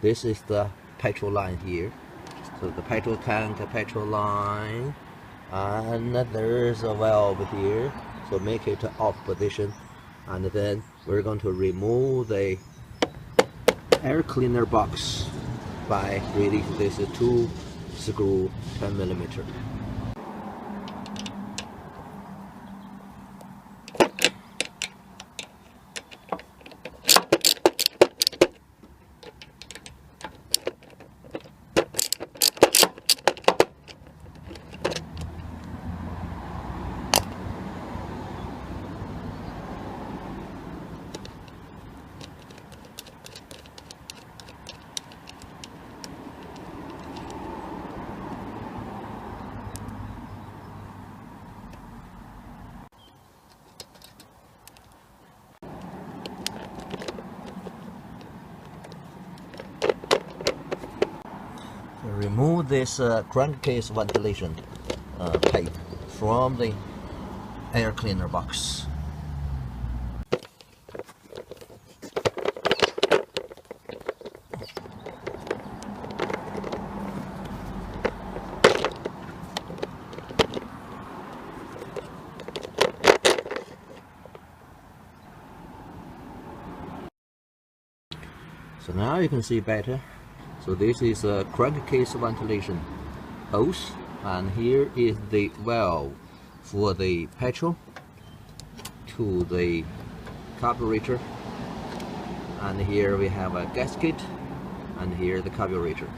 this is the petrol line here. So the petrol tank, the petrol line, and there's a valve here, so make it off position. And then we're going to remove the air cleaner box by releasing this 2 screw 10mm. Remove this crankcase ventilation pipe from the air cleaner box. So now you can see better. So this is a crankcase ventilation hose, and here is the valve for the petrol to the carburetor, and here we have a gasket, and here the carburetor.